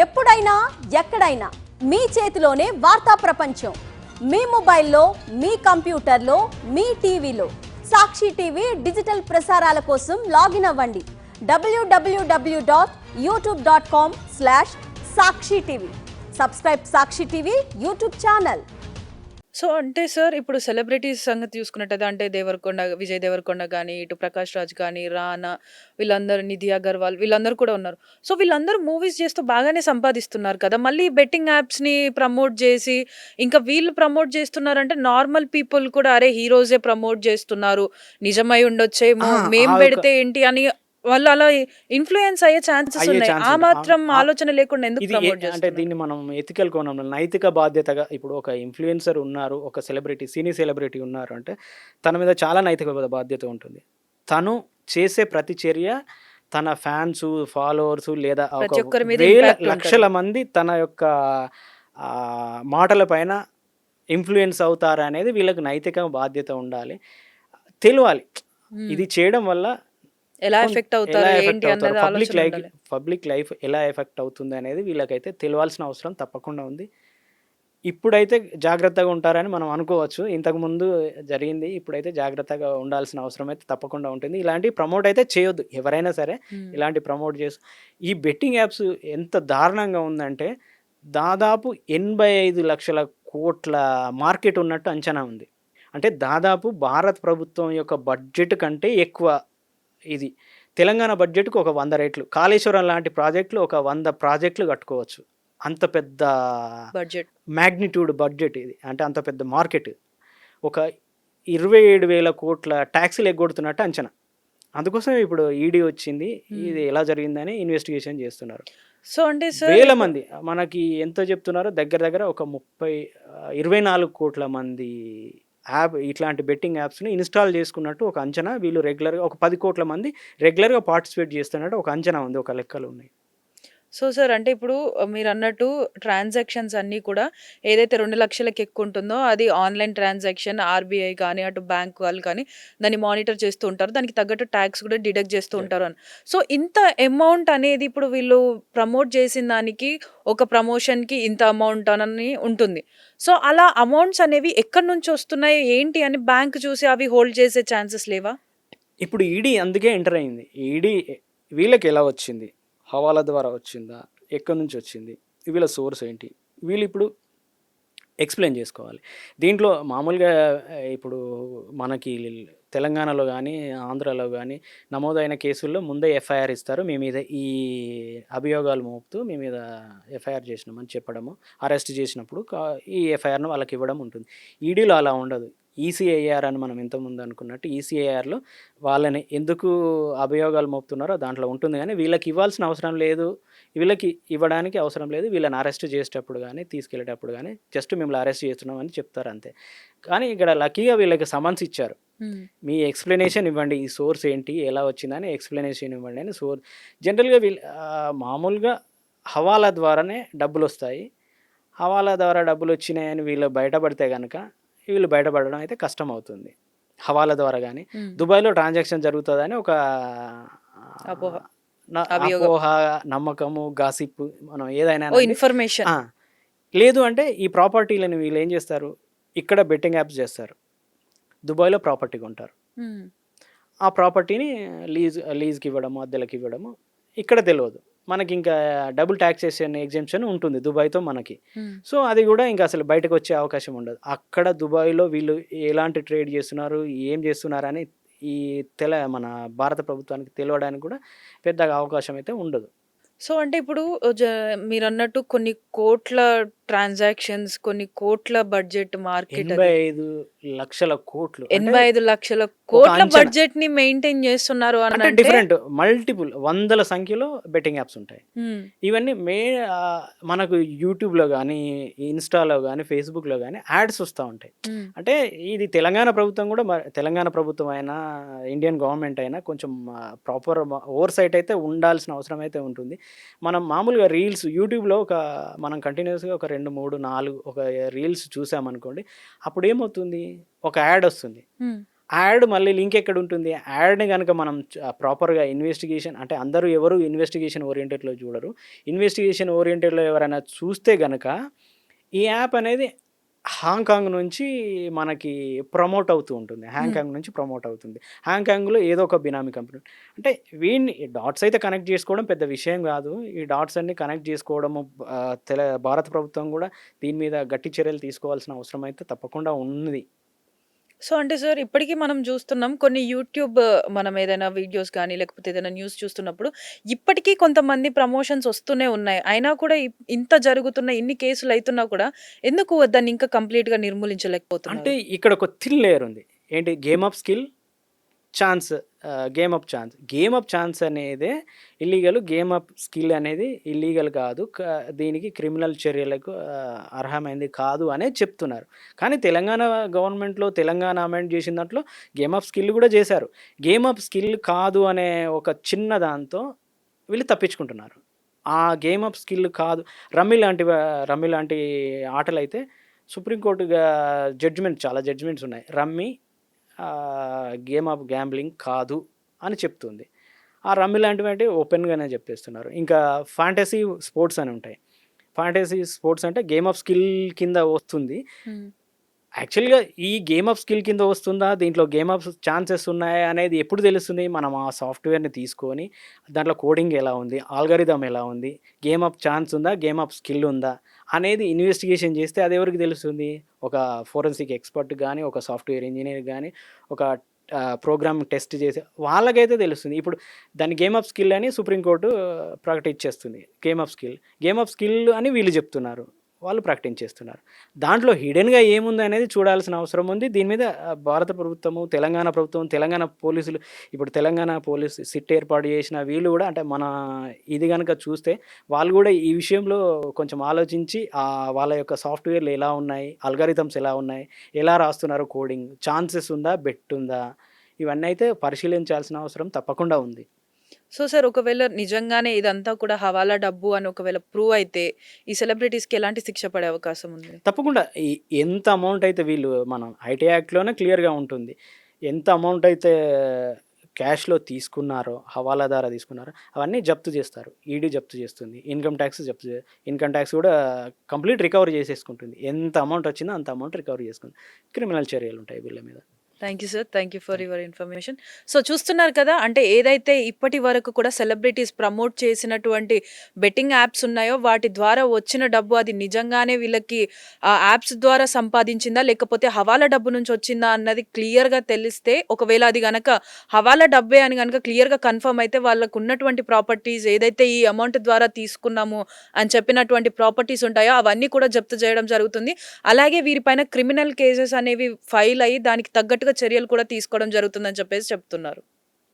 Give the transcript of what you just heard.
ఎప్పుడైనా ఎక్కడైనా మీ చేతిలోనే వార్తా ప్రపంచం. మీ మొబైల్లో, మీ కంప్యూటర్లో, మీ టీవీలో. సాక్షి టీవీ డిజిటల్ ప్రసారాల కోసం లాగిన్ అవ్వండి www.youtube.com/సాక్షి టీవీ. సబ్స్క్రైబ్ సాక్షి టీవీ యూట్యూబ్ ఛానల్. సో అంటే సార్ ఇప్పుడు సెలబ్రిటీస్ సంగతి చూసుకున్నట్టయితే అంటే విజయ్ దేవరకొండ కానీ, ఇటు ప్రకాష్ రాజ్ కానీ, రానా వీళ్ళందరూ, నిధి అగర్వాల్ వీళ్ళందరూ కూడా ఉన్నారు. సో వీళ్ళందరూ మూవీస్ చేస్తూ బాగానే సంపాదిస్తున్నారు కదా. మళ్ళీ బెట్టింగ్ యాప్స్ని ప్రమోట్ చేసి ఇంకా వీళ్ళు ప్రమోట్ చేస్తున్నారంటే నార్మల్ పీపుల్ కూడా అరే హీరోసే ప్రమోట్ చేస్తున్నారు, నిజమై ఉండొచ్చేమో, మేం పెడితే ఏంటి అని వాళ్ళు అలా ఇన్ఫ్లుయెన్స్ అయ్యే ఛాన్సెస్ ఉన్నాయి. ఆ మాత్రం ఆలోచన లేకుండా ఎందుకు ప్రమోట్ అంటే చేస్తున్నారు? దీన్ని మనం ఎథికల్ కోణంలో నైతిక బాధ్యతగా, ఇప్పుడు ఒక ఇన్ఫ్లుయెన్సర్ ఉన్నారు, ఒక సెలబ్రిటీ, సినీ సెలబ్రిటీ ఉన్నారు అంటే తన మీద చాలా నైతిక బాధ్యత ఉంటుంది. తను చేసే ప్రతి చర్య తన ఫ్యాన్స్, ఫాలోవర్స్ లేదా ప్రతి ఒక్కరి మీద వేల impact లక్షల ఉంటుంది. మంది తన యొక్క మాటల పైన ఇన్ఫ్లుయెన్స్ అవుతారు అనేది వీళ్ళకి నైతిక బాధ్యత ఉండాలి, తెలియాలి. ఇది చేయడం వల్ల ఎలా ఎఫెక్ట్ అవుతారు ఏంటి అన్నది ఆలోచన ఉండాలి. పబ్లిక్ లైఫ్ ఎలా ఎఫెక్ట్ అవుతుంది అనేది వీళ్ళకైతే తెలియాల్సిన అవసరం తప్పకుండా ఉంది. ఇప్పుడైతే జాగ్రత్తగా ఉంటారని మనం అనుకోవచ్చు. ఇంతకుముందు జరిగింది, ఇప్పుడైతే జాగ్రత్తగా ఉండాల్సిన అవసరం అయితే తప్పకుండా ఉంటుంది. ఇలాంటి ప్రమోట్ అయితే చేయొద్దు ఎవరైనా సరే. ఇలాంటి ప్రమోట్ చేసి ఈ బెట్టింగ్ యాప్స్ ఎంత దారుణంగా ఉందంటే దాదాపు 85 లక్షల కోట్ల మార్కెట్ ఉన్నట్టు అంచనా ఉంది. అంటే దాదాపు భారత ప్రభుత్వం యొక్క బడ్జెట్ కంటే ఎక్కువ. ఇది తెలంగాణ బడ్జెట్కు ఒక 100 రెట్లు. కాళేశ్వరం లాంటి ప్రాజెక్టులు ఒక 100 ప్రాజెక్టులు కట్టుకోవచ్చు. అంత పెద్ద బడ్జెట్, మ్యాగ్నిట్యూడ్ బడ్జెట్ ఇది. అంటే అంత పెద్ద మార్కెట్. ఒక 27,000 కోట్ల ట్యాక్సులు ఎగ్గొడుతున్నట్టు అంచనా. అందుకోసం ఇప్పుడు ఈడీ వచ్చింది, ఇది ఎలా జరిగిందని ఇన్వెస్టిగేషన్ చేస్తున్నారు. సో అంటే సార్ వేల మంది, మనకి ఎంత చెప్తున్నారు, దగ్గర దగ్గర ఒక 24 కోట్ల మంది యాప్ ఇట్లాంటి బెట్టింగ్ యాప్స్ని ఇన్స్టాల్ చేసుకున్నట్టు ఒక అంచనా. వీళ్ళు రెగ్యులర్గా ఒక 10 కోట్ల మంది రెగ్యులర్గా పార్టిసిపేట్ చేస్తున్నట్టు ఒక అంచనా ఉంది, ఒక లెక్కలు ఉన్నాయి. సో సార్ అంటే ఇప్పుడు మీరు అన్నట్టు ట్రాన్సాక్షన్స్ అన్నీ కూడా ఏదైతే 2 లక్షలకి ఎక్కువ ఉంటుందో అది ఆన్లైన్ ట్రాన్సాక్షన్, ఆర్బీఐ కానీ అటు బ్యాంక్ వాళ్ళు కానీ దాన్ని మానిటర్ చేస్తూ ఉంటారు, దానికి తగ్గట్టు ట్యాక్స్ కూడా డిడక్ట్ చేస్తూ ఉంటారు అని. సో ఇంత అమౌంట్ అనేది ఇప్పుడు వీళ్ళు ప్రమోట్ చేసిన దానికి ఒక ప్రమోషన్కి ఇంత అమౌంట్ అని ఉంటుంది. సో అలా అమౌంట్స్ అనేవి ఎక్కడి నుంచి వస్తున్నాయి ఏంటి అని బ్యాంక్ చూసి అవి హోల్డ్ చేసే ఛాన్సెస్ లేవా? ఇప్పుడు ఈడీ అందుకే ఎంటర్ అయింది. ఈడీ వీళ్ళకి ఎలా వచ్చింది, హవాలా ద్వారా వచ్చిందా, ఎక్కడి నుంచి వచ్చింది, వీళ్ళ సోర్స్ ఏంటి, వీళ్ళు ఇప్పుడు ఎక్స్ప్లెయిన్ చేసుకోవాలి. దీంట్లో మామూలుగా ఇప్పుడు మనకి తెలంగాణలో కానీ ఆంధ్రాలో కానీ నమోదైన కేసుల్లో ముందే ఎఫ్ఐఆర్ ఇస్తారు. మీ మీద ఈ అభియోగాలు మోపుతూ మీ మీద ఎఫ్ఐఆర్ చేసినామని చెప్పడము, అరెస్ట్ చేసినప్పుడు ఈ ఎఫ్ఐఆర్ను వాళ్ళకి ఇవ్వడం ఉంటుంది. ఈడీలో అలా ఉండదు. ఈసీఐఆర్ అని మనం ఇంతకుముందు అనుకున్నట్టు ఈసీఐఆర్లో వాళ్ళని ఎందుకు అభియోగాలు మోపుతున్నారో దాంట్లో ఉంటుంది. కానీ వీళ్ళకి ఇవ్వాల్సిన అవసరం లేదు, వీళ్ళకి ఇవ్వడానికి అవసరం లేదు. వీళ్ళని అరెస్ట్ చేసేటప్పుడు కానీ తీసుకెళ్ళేటప్పుడు కానీ జస్ట్ మిమ్మల్ని అరెస్ట్ చేస్తున్నామని చెప్తారు అంతే. కానీ ఇక్కడ లక్కీగా వీళ్ళకి సమన్స్ ఇచ్చారు, మీ ఎక్స్ప్లెనేషన్ ఇవ్వండి, ఈ సోర్స్ ఏంటి, ఎలా వచ్చిందని ఎక్స్ప్లెనేషన్ ఇవ్వండి అని. జనరల్గా మామూలుగా హవాలా ద్వారానే డబ్బులు వస్తాయి. హవాలా ద్వారా డబ్బులు వచ్చినాయని వీళ్ళు బయటపడితే కనుక వీళ్ళు బయటపడడం అయితే కష్టం అవుతుంది. హవాలా ద్వారా కానీ దుబాయ్లో ట్రాన్సాక్షన్ జరుగుతుందని ఒక అపోహ, నమ్మకము, గాసిప్, మనం ఏదైనా ఇన్ఫర్మేషన్. లేదు అంటే ఈ ప్రాపర్టీలను వీళ్ళు ఏం చేస్తారు, ఇక్కడ బెట్టింగ్ యాప్స్ చేస్తారు, దుబాయ్లో ప్రాపర్టీ కొంటారు, ఆ ప్రాపర్టీని లీజ్కి ఇవ్వడము, అద్దెలకు ఇవ్వడము ఇక్కడ తెలియదు మనకి. ఇంకా డబుల్ ట్యాక్సేషన్ ఎగ్జెంప్షన్ ఉంటుంది దుబాయ్తో మనకి. సో అది కూడా ఇంకా అసలు బయటకు వచ్చే అవకాశం ఉండదు. అక్కడ దుబాయ్లో వీళ్ళు ఎలాంటి ట్రేడ్ చేస్తున్నారు, ఏం చేస్తున్నారు అని ఈ మన భారత ప్రభుత్వానికి తెలియడానికి కూడా పెద్దగా అవకాశం అయితే ఉండదు. సో అంటే ఇప్పుడు మీరు అన్నట్టు కొన్ని కోట్ల ట్రాన్సాక్షన్స్, కొన్ని కోట్ల బడ్జెట్ మార్కెట్, 85 లక్షల కోట్లు, 85 లక్షల కోట్ల బడ్జెట్ ని మెయింటైన్ చేస్తున్నారు అంటే డిఫరెంట్ మల్టిపుల్ వందల సంఖ్యలో బెట్టింగ్ యాప్స్ ఉంటాయి. ఇవన్నీ మనకు యూట్యూబ్లో కానీ, ఇన్స్టాలో కానీ, ఫేస్బుక్లో కానీ యాడ్స్ వస్తూ ఉంటాయి. అంటే ఇది తెలంగాణ ప్రభుత్వం కూడా, తెలంగాణ ప్రభుత్వం అయినా ఇండియన్ గవర్నమెంట్ అయినా కొంచెం ప్రాపర్ ఓవర్ సైట్ అయితే ఉండాల్సిన అవసరం అయితే ఉంటుంది. మనం మామూలుగా రీల్స్ యూట్యూబ్లో మనం కంటిన్యూస్గా ఒక 2, 3, 4 ఒక రీల్స్ చూసామనుకోండి, అప్పుడు ఏమవుతుంది, ఒక యాడ్ వస్తుంది. యాడ్ మళ్ళీ లింక్ ఎక్కడ ఉంటుంది? యాడ్‌ని గనక మనం ప్రాపర్‌గా ఇన్వెస్టిగేషన్ అంటే అందరూ ఎవరు ఇన్వెస్టిగేషన్ ఓరియెంటెడ్‌లో చూడరు. ఇన్వెస్టిగేషన్ ఓరియెంటెడ్‌లో ఎవరైనా చూస్తే గనక ఈ యాప్ అనేది హాంకాంగ్ నుంచి మనకి ప్రమోట్ అవుతూ ఉంటుంది. హాంకాంగ్ నుంచి ప్రమోట్ అవుతుంది. హాంకాంగ్‌లో ఏదో ఒక బినామీ కంపెనీ. అంటే వీడిని డాట్స్ అయితే కనెక్ట్ చేసుకోవడం పెద్ద విషయం గాదు. ఈ డాట్స్ అన్నీ కనెక్ట్ చేసుకోవడము భారత ప్రభుత్వం గూడా దీని మీద గట్టి చర్యలు తీసుకోవాల్సిన అవసరం అయితే తప్పకుండా ఉంది. సో, అంటే సార్ ఇప్పటికి మనం చూస్తున్నాం కొన్ని యూట్యూబ్ మనం ఏదైనా వీడియోస్ గానీ, లేకపోతే ఏదైనా న్యూస్ చూస్తున్నప్పుడు ఇప్పటికీ కొంతమంది ప్రమోషన్స్ వస్తూనే ఉన్నాయి. అయినా కూడా ఇంత జరుగుతున్న ఇన్ని కేసులయితున్నా కూడా ఎందుకు దాన్ని ఇంకా కంప్లీట్‌గా నిర్మూలించలేకపోతున్నారు? అంటే ఇక్కడ ఒక థిన్ లేయర్ ఉంది. ఏంటి game of skill, chance game of chance అనేదే ఇల్లీగల్. గేమ్ ఆఫ్ స్కిల్ అనేది ఇల్లీగల్ కాదు. దీనికి క్రిమినల్ చర్యలకు అర్హమైంది కాదు అనేది చెప్తున్నారు. కానీ తెలంగాణ గవర్నమెంట్‌లో తెలంగాణ అమెండ్ చేసిన దాంట్లో గేమ్ ఆఫ్ స్కిల్ కూడా చేశారు. గేమ్ ఆఫ్ స్కిల్ కాదు అనే ఒక చిన్న దాంతో వీళ్ళు తప్పించుకుంటున్నారు. ఆ గేమ్ ఆఫ్ స్కిల్ కాదు రమ్మీ లాంటి ఆటలైతే సుప్రీంకోర్టుగా చాలా జడ్జిమెంట్స్ ఉన్నాయి. రమ్మీ గేమ్ ఆఫ్ గ్యాంబ్లింగ్ కాదు అని చెప్తుంది. ఆ రమ్మీ లాంటివంటే ఓపెన్‌గానే చెప్పేస్తున్నారు. ఇంకా ఫాంటసీ స్పోర్ట్స్ అని ఉంటాయి. ఫాంటసీ స్పోర్ట్స్ అంటే గేమ్ ఆఫ్ స్కిల్ కింద వస్తుంది. హ్మ్. యాక్చువల్‌గా ఈ గేమ్ ఆఫ్ స్కిల్ కింద వస్తుందా? దీంట్లో గేమ్ ఆఫ్ ఛాన్సెస్ ఉన్నాయా? అనేది ఎప్పుడు తెలుస్తుంది? మనం ఆ సాఫ్ట్‌వేర్‌ని తీసుకొని దాంట్లో కోడింగ్ ఎలా ఉంది? ఆల్గారిథం ఎలా ఉంది? గేమ్ ఆఫ్ ఛాన్స్ ఉందా? గేమ్ ఆఫ్ స్కిల్ ఉందా? అనేది ఇన్వెస్టిగేషన్ చేస్తే అది ఎవరికి తెలుస్తుంది? ఒక ఫోరెన్సిక్ ఎక్స్‌పర్ట్ గాని, ఒక సాఫ్ట్‌వేర్ ఇంజినీర్ గాని, ఒక ప్రోగ్రామ్ టెస్ట్ చేసే వాళ్ళకైతే తెలుస్తుంది. ఇప్పుడు దాన్ని గేమ్ ఆఫ్ స్కిల్ అని సుప్రీంకోర్టు ప్రకటించేస్తుంది. గేమ్ ఆఫ్ స్కిల్ అని వీళ్ళు చెప్తున్నారు. వాళ్ళు ప్రకటించేస్తున్నారు. దాంట్లో హిడెన్‌గా ఏముందనేది చూడాల్సిన అవసరం ఉంది. దీని మీద భారత ప్రభుత్వము, తెలంగాణ ప్రభుత్వం, తెలంగాణ పోలీసులు ఇప్పుడు తెలంగాణ పోలీస్ సిట్ ఏర్పాటు చేసిన వీళ్ళు కూడా అంటే మన ఇది గనక చూస్తే వాళ్ళు కూడా ఈ విషయంలో కొంచెం ఆలోచించి వాళ్ళ యొక్క సాఫ్ట్‌వేర్‌లు ఎలా ఉన్నాయి? అల్గారిథమ్స్ ఎలా ఉన్నాయి? ఎలా రాస్తున్నారు కోడింగ్? ఛాన్సెస్ ఉందా? బెట్ ఉందా? ఇవన్నీ అయితే పరిశీలించాల్సిన అవసరం తప్పకుండా ఉంది. సో, సార్ ఒకవేళ నిజంగానే ఇదంతా కూడా హవాలా డబ్బు అని ఒకవేళ ప్రూవ్ అయితే ఈ సెలబ్రిటీస్‌కి ఎలాంటి శిక్ష పడే అవకాశం ఉంది? తప్పకుండా ఎంత అమౌంట్ అయితే వీళ్ళు మనం ఐటీ యాక్ట్‌లోనే క్లియర్‌గా ఉంటుంది. ఎంత అమౌంట్ అయితే క్యాష్‌లో తీసుకున్నారో, హవాలా ద్వారా తీసుకున్నారో అవన్నీ జప్తు చేస్తారు. ఈడీ జప్తు చేస్తుంది. ఇన్‌కమ్ ట్యాక్స్ కూడా కంప్లీట్ రికవరీ చేసేసుకుంటుంది. ఎంత అమౌంట్ వచ్చిందో అంత అమౌంట్ రికవరీ చేసుకుంది. క్రిమినల్ చర్యలుంటాయి వీళ్ళ మీద. Thank you sir. Thank you for your information. So, చూస్తున్నారు కదా! అంటే ఏదైతే ఇప్పటి వరకు కూడా సెలబ్రిటీస్ ప్రమోట్ చేసినటువంటి బెట్టింగ్ యాప్స్ ఉన్నాయో వాటి ద్వారా వచ్చిన డబ్బు అది నిజంగానే వీళ్ళకి ఆ యాప్స్ ద్వారా సంపాదించిందా? లేకపోతే హవాలా డబ్బు నుంచి వచ్చిందా? అన్నది క్లియర్‌గా తెలిస్తే ఒకవేళ అది గనక హవాలా డబ్బే అని గనక క్లియర్‌గా కన్ఫర్మ్ అయితే వాళ్ళకున్నటువంటి ప్రాపర్టీస్ ఏదైతే ఈ అమౌంట్ ద్వారా తీసుకున్నాము అని చెప్పినటువంటి ప్రాపర్టీస్ ఉంటాయో అవన్నీ కూడా జప్తు చేయడం జరుగుతుంది. అలాగే వీరిపైన క్రిమినల్ కేసెస్ అనేవి ఫైల్ అయ్యి దానికి తగ్గట్టుగా చర్యలు కూడా తీసుకోవడం జరుగుతుందని చెప్పేసి చెప్తున్నారు.